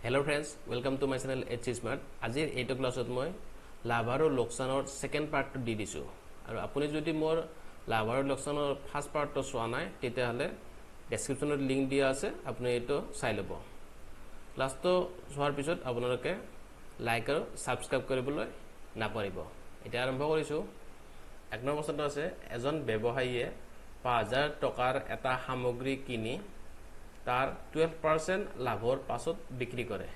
Hello friends, welcome to my channel H Smart. আজিৰ এইটো ক্লাছত মই লাভ আৰু লোকসানৰ সেকেন্ড পাৰ্টটো দি দিছো আৰু আপুনি যদি মোৰ লাভ আৰু লোকসানৰ ফাৰ্স্ট পাৰ্টটো চোৱা নাই তেতিয়া হলে ডেসক্ৰিপচনত লিংক দিয়া আছে আপুনি এটো চাই লব ক্লাছটো চোৱাৰ পিছত আপোনালোকে লাইক আৰু সাবস্ক্ৰাইব কৰিবলৈ নাপাৰিব এতিয়া আৰম্ভ কৰিছো এক নম্বৰ প্ৰশ্নটো আছে এজন ব্যৱসায়ীয়ে 5000 টকাৰ এটা সামগ্ৰী কিনি তাৰ 12% লাভৰ পাছত বিক্ৰী কৰে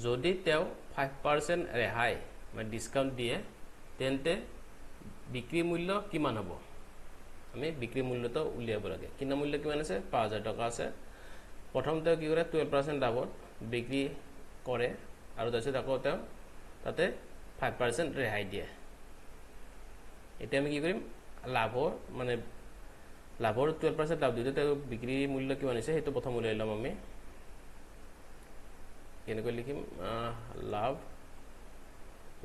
যদি তেও 5% ৰেহাই মানে ডিসকাউন্ট দিয়ে তেন্তে বিক্ৰী মূল্য কিমান হ'ব আমি বিক্ৰী মূল্যটো উলিয়াব লাগে কিনা মূল্য কিমান আছে 5000 টকা আছে প্ৰথমতে কি কৰে 12% লাভত বিক্ৰী কৰে আৰু তাৰপিছত আকৌ তেও তাতে 5% ৰেহাই দিয়ে এতিয়া আমি কি কৰিম লাভৰ মানে লাভৰ 12% লাভ দিতে বিক্ৰী মূল্য কিমান আছে হেতু প্ৰথম উলাই লম আমি কেনেকৈ লিখিম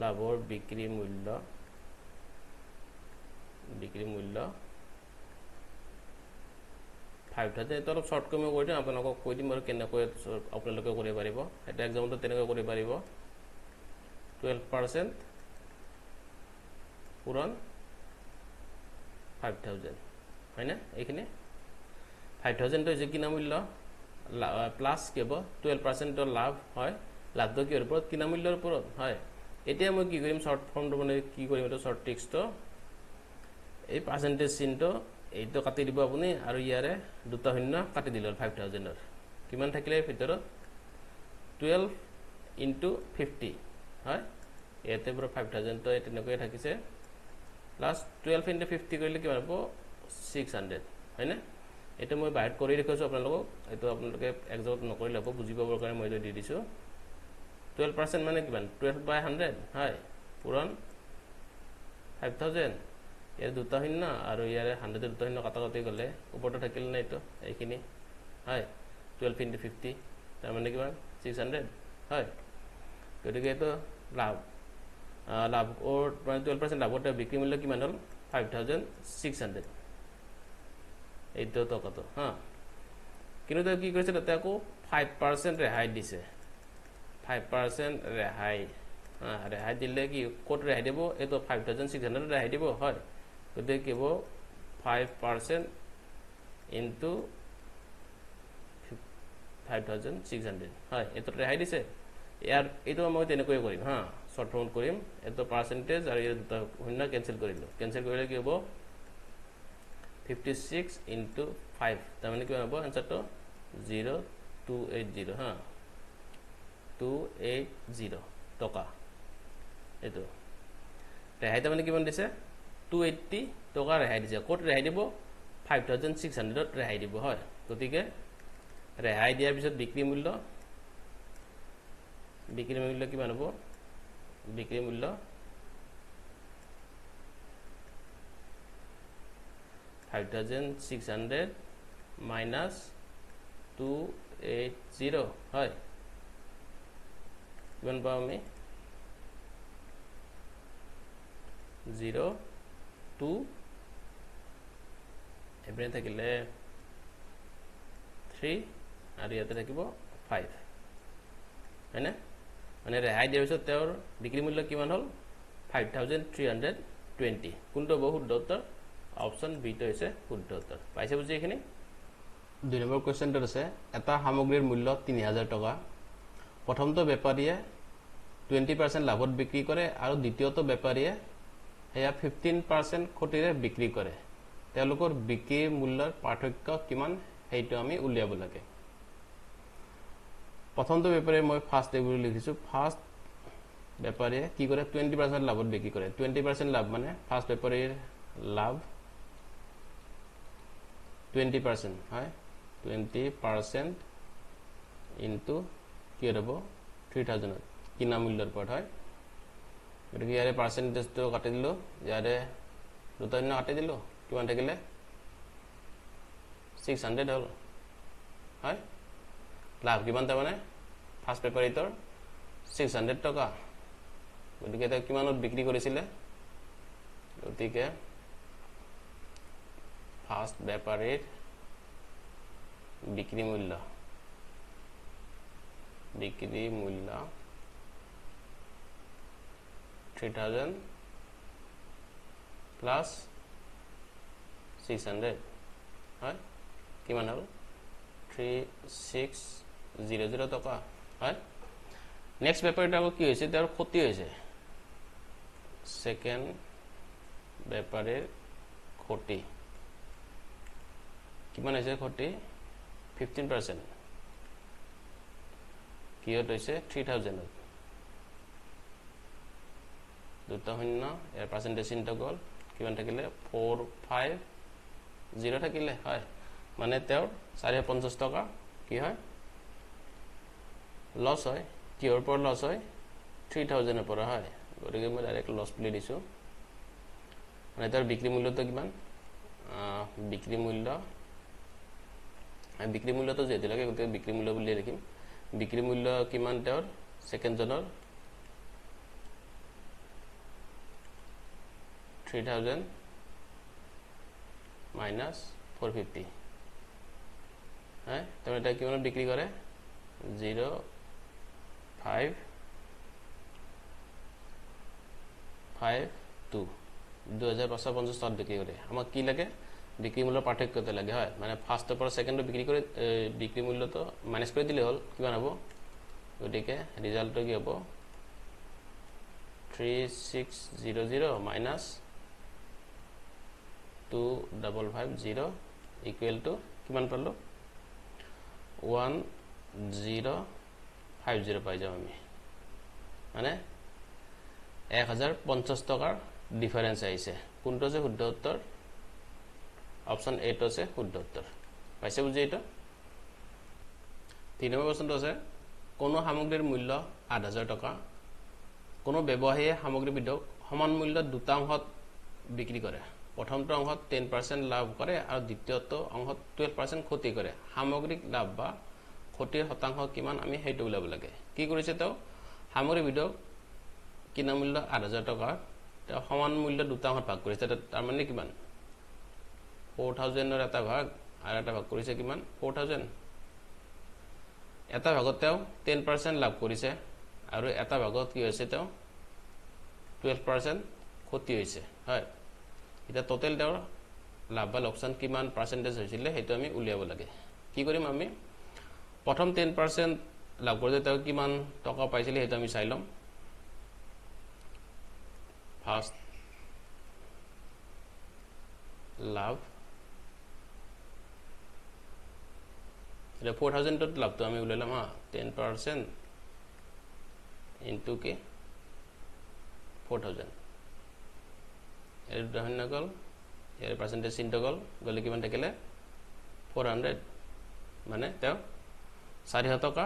লাভৰ বিক্ৰী মূল্য 5000 এটো অলপ শৰ্ট কমে কৰি দিম আপোনাক কৈ দিম আৰু কেনেকৈ আপোনালোকে কৰিব পাৰিব এটা এক্সাম্পল তেনেকৈ কৰিব পাৰিব 12% পূৰণ 5000 হয় না এইখিনি 5000 তো যে কিনা মূল্য প্লাস কেব 12% তো লাভ হয় লাভটো কি হৰ ওপৰত কিনা মূল্যৰ ওপৰত হয় এতিয়া মই কি কৰিম শৰ্ট ফৰ্মটো মানে কি কৰিম এটা শৰ্ট টেক্সট এই পাৰ্সেন্টেজ চিহ্নটো এইটো কাটি দিব আপুনি আৰু ইয়াৰে দুটা শূন্য কাটি দিলে 5000 ৰ কিমান থাকিলে ভিতৰত 12 * 50 হয় ইয়াতে পুৰা 5000 তো তেনেকৈ থাকিছে প্লাস 12 * 50 কৰিলে কিমান হ'ব 600 হয় না এটা মই বাহিৰ কৰি ৰাখিছো আপোনালোকক এটো আপোনালোকে এক্সাম্পল নকৰিলে হ'ব বুজি পাবৰ কাৰণে মই দি দিছো 12% মানে কিমান 12/100 হয় পূৰণ 5000 এৰ দুটা শূন্য আৰু ইয়াৰে 100 দুটা শূন্য কাটাকাটি গলে ওপৰটো থাকিল না এটো এইখিনি হয় 12 * 50 তাৰ মানে কিমান 600 হয় গতিকে এটো লাভ ওৰ 12% লাভতে বিক্ৰী মূল্য কিমান হল 5600 এইটো টকাটো হ্যাঁ কিন্তু কি কৰিছে তাতে আকৌ 5% ৰেহাই দিছে 5% ৰেহাই ৰেহাই দিলে কি কোট ৰেহাই দিব এটো 5600 ৰেহাই দিব হয় গতিকে কিব 5% into 5600 হয় এটো ৰেহাই দিছে ইয়াৰ এটো মই তেনেকৈ কৰিম হা শৰ্ট ফৰ্ম কৰিম এটো পাৰ্সেন্টেজ আৰু এই দুটা শূন্য ক্যান্সেল কৰিলো ক্যান্সেল কৰিলে কি হ'ব 56 into 5 তাৰ মানে কি হবে आंसरটো 0280 হ্যাঁ 280 টাকা এটো ৰেহাই তাৰ মানে কিমান দিছে 280 টাকা ৰেহাই দিছে কোট ৰেহাই দিব 5600 ৰেহাই দিব হয় গতিকে ৰেহাই দিয়াৰ পিছত বিক্ৰী মূল্য কিমান হ'ব বিক্ৰী মূল্য 5600 minus 280 হয় কিমান পাম আমি 0 2 এবারে থাকিলে 3 আৰু ইয়াতে থাকিব 5 হয় না মানে ৰেহাই দিয়াৰ পিছত তেওঁৰ বিক্ৰী মূল্য কিমান হল 5320 কোনটো বহুত উত্তৰ অপশন বি তো হৈছে শুদ্ধ উত্তৰ পাইছে বুজি এখিনি দুই নম্বৰ কোৱেশ্চনটো আছে এটা সামগ্ৰীৰ মূল্য 3000 টকা প্ৰথমটো বেপাৰীয়ে 20% লাভত বিক্ৰী কৰে আৰু দ্বিতীয়টো বেপাৰীয়ে এয়া 15% ক্ষতিৰে বিক্ৰী কৰে তেওঁলোকৰ বিক্ৰী মূল্যৰ পাৰ্থক্য কিমান হেইটো আমি উলিয়াব লাগে প্ৰথমটো বেপাৰীয়ে মই ফাৰ্স্ট টেবুল লিখিছো ফাৰ্স্ট বেপাৰীয়ে কি কৰে 20% লাভত বিক্ৰী কৰে 20% লাভ মানে ফাৰ্স্ট বেপাৰীৰ লাভ 20% হয় 20% into কি হ'ব 3000 কিনা মূল্যৰ ওপৰত হয় গতিকে ইয়াৰে পাৰ্সেন্টেজটো কাটি দিলো ইয়াৰে দুটা শূন্য কাটি দিলো কিমান থাকিলে 600 হল হয় লাভ কিমান তাৰ মানে ফাৰ্স্ট পেপাৰিতৰ 600 টকা গতিকে এটা কিমানত বিক্ৰী কৰিছিলে গতিকে ফাৰ্স্ট বেপাৰীৰ বিক্ৰী মূল্য বিক্রি মূল্য 3000 প্লাস 600 হয় কিমান হল 3600 টকা হয় নেক্সট ব্যাপারটা কি হয়েছে তার ক্ষতি হয়েছে সেকেন্ড ব্যাপারের ক্ষতি কিমান হয়েছে ক্ষতি 15% কিহত হয়েছে 3000 দুটা শূন্য এর পার্সেন্টেজ চিন্তা গল কিমান থাকিলে 450 থাকিলে হয় মানে তেওঁৰ 450 টকা কি হয় লস হয় কিহৰ পৰা লস হয় 3000 এৰ পৰা হয় গতিকে মই ডাইৰেক্ট লস বুলি দিছো মানে তাৰ বিক্ৰি মূল্যটো কিমান বিক্ৰি মূল্য তো যেতে লাগে গতিকে বিক্ৰি মূল্য বুলি লিখিম বিক্ৰি মূল্য কিমান তেওঁৰ সেকেন্ড জনৰ 3000 minus 450 হ্যাঁ তাহলে এটা কিমান বিক্রি করে 0552 2550 টাকা বিক্রি করে আমাক কি লাগে বিক্রি মূল্য পার্থক্যতে লাগে হয় মানে ফার্স্টের পর সেকেন্ডে বিক্রি করে বিক্রি মূল্য তো মাইনাস করে দিলে হল কিমান হবে গতিকে রিজাল্টটো কি হবে 3600 minus 2550 equal to কিমান পালো 1050 পাই যাম আমি মানে 1050 টাকাৰ ডিফাৰেন্স আইছে কোনটো যে শুদ্ধ উত্তৰ অপশন 8 আছে শুদ্ধ উত্তৰ পাইছে বুজি এটা 3 নম্বৰ প্ৰশ্নটো আছে কোন সামগ্ৰীৰ মূল্য 8000 টাকা কোন ব্যৱসায়ী সামগ্ৰীবিধক সমান মূল্য দুটা অংশত বিক্ৰী কৰে প্ৰথমটো অংশত 10% লাভ কৰে আৰু দ্বিতীয়টো অংশত 12% ক্ষতি কৰে সামগ্ৰিক লাভ বা ক্ষতিৰ শতাংশ কিমান আমি হেইটো উলাব লাগে কি কৰিছে তো সামগ্ৰীবিধক কিনা মূল্য 8000 টাকা তো সমান মূল্য দুটা অংশত ভাগ কৰিছে তাৰ মানে কিমান 4000 এৰ এটা ভাগ আৰ এটা ভাগ কৰিছে কিমান 4000 এটা ভাগত তেও 10% লাভ কৰিছে আৰু এটা ভাগত কি হৈছে তেও 12% ক্ষতি হৈছে হয় এটা টোটাল তেও লাভ বা লোকসান কিমান পার্সেন্টেজ হৈছিল হেতু আমি উলিয়াব লাগে কি কৰিম আমি প্ৰথম 10% লাভ কৰিছে তেও কিমান টকা পাইছিল হেতু আমি চাই লম ফার্স্ট লাভ এটা 4000 টত লাভ তো আমি উলাইলাম 10% into के 4000 এর উদাহরণ গল এর পার্সেন্টেজ চিন্তা গলে কিমান থাকিলে 400 মানে তেও 400 টাকা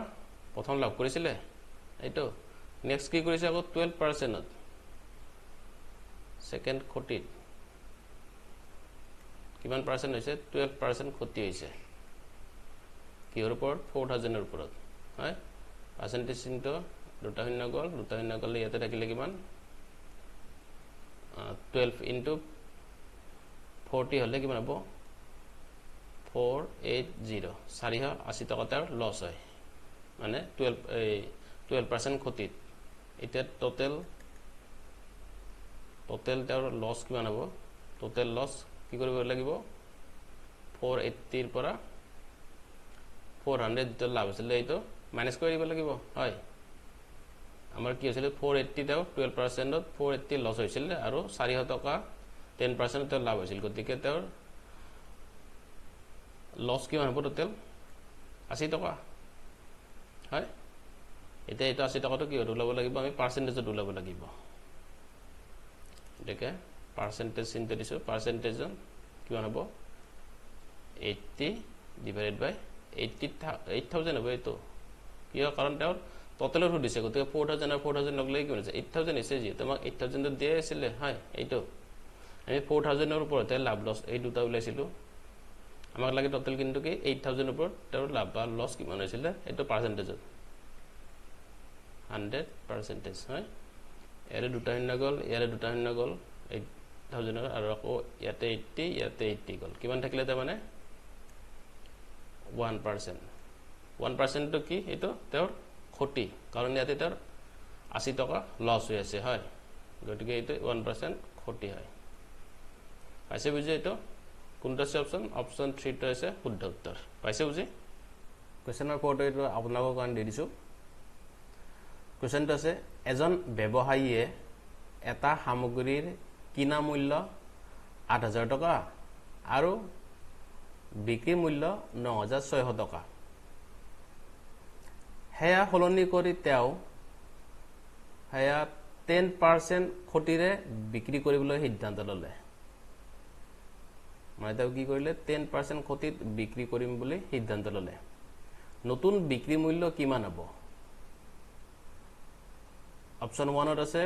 প্রথম লাভ কৰিছিলে এইটো নেক্সট কি কৰিছে আকৌ 12% সেকেন্ড ক্ষতি কিমান পাৰ্সেন্ট হৈছে 12% ক্ষতি হৈছে কিহৰ ওপৰত 4000 এৰ ওপৰত হয় পার্সেন্টেজ চিন্তা দুটা শূন্য গলে ইয়াতে থাকিলে কিমান 12 into 40 হলে কিমান হ'ব 480 480 টাকা তাৰ লস হয় মানে 12% ক্ষতি এটা টোটাল তাৰ লস কিমান হ'ব টোটাল লস কি কৰিব লাগিব 480 এৰ পৰা 400 যেটা লাভ আছিল এইটো মাইনাস কৰি দিব লাগিব হয় আমাৰ কি আছিল 480 তেও 12% ত 480 লস হৈছিল আৰু 400 টকা 10% তে লাভ হৈছিল গতিকে তেও লস কিমান হ'ব টোটাল 80 টকা হয় এটা 80 টকাটো কি উলাব লাগিব আমি পার্সেন্টেজত উলাব লাগিব দেখে পার্সেন্টেজ চিন্তা দিছো পার্সেন্টেজ কিমান হ'ব 80 divided by 8000 হবে তো কি কারণ তেও টোটালৰ দিছে গতিকে 4000 আর 4000 লগলে কি হৈছে 8000 এসে যে তোমাক 8000 তো দিয়ে আছিল হয় এইটো আমি 4000 এর উপরতে লাভ লস এই দুটা উলাইছিলো আমাক লাগে টোটাল কিন্তু কি 8000 উপর তেও লাভ বা লস কিমান হৈছিল এইটো পার্সেন্টেজ 100% হয় এরে দুটা শূন্য গল এরে দুটা শূন্য গল 8000 আৰু আকৌ ইয়াতে 80 ইয়াতে 80 গল কিমান থাকিলে তা মানে 1% তো কি এটো তেও ক্ষতি কাৰণ ইয়াতে তাৰ 80 টকা লছ হৈ আছে হয় গতিকে এইটো 1% ক্ষতি হয় পাইছে বুজি এইটো কোনটা আছে অপচন 3 টো আছে শুদ্ধ উত্তৰ পাইছে বুজি কোৱেশ্চন নম্বৰ 4 টো আপোনালোকৰ কাৰণে দি দিছো কোৱেশ্চনটো আছে এজন ব্যৱসায়ীয়ে এটা সামগ্ৰীৰ কিনা মূল্য 8000 টকা আৰু বিক্ৰী মূল্য 9600 টকা হেয়া হলনি কৰি তেওঁ হেয়া 10% ক্ষতিৰে বিক্ৰী কৰিবলৈ সিদ্ধান্ত ললে মানে তেওঁ কি কৰিলে 10% ক্ষতিত বিক্ৰী কৰিম বুলি সিদ্ধান্ত ললে নতুন বিক্ৰী মূল্য কিমান হ'ব অপচন 1 ত আছে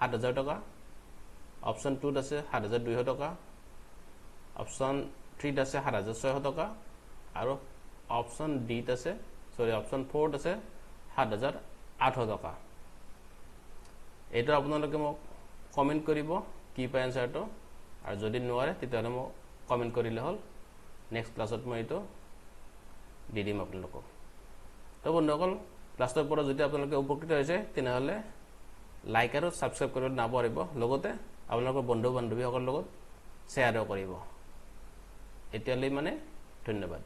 7000 টকা অপচন 2 ত আছে 7200 টকা অপচন 3 ত আছে 7600 টকা আৰু অপচন ডি ত আছে অপচন 4 ত আছে 7800 টকা এটা আপোনালোকে মোক কমেন্ট কৰিব কি পায় আনসাৰটো আৰু যদি নোৱাৰে তেতিয়াহলে মোক কমেন্ট কৰিলে হল নেক্সট ক্লাছত মই এটো দি দিম আপোনালোকক তো বন্ধুসকল ক্লাছৰ পৰা যদি আপোনালোকে উপকৃত হৈছে তেনেহলে লাইক আৰু সাবস্ক্ৰাইব কৰিব নাপাহৰিব লগতে আপোনালোকৰ বন্ধু বান্ধৱীসকলৰ লগত শ্বেয়াৰ কৰিব এতিয়ালৈ মানে ধন্যবাদ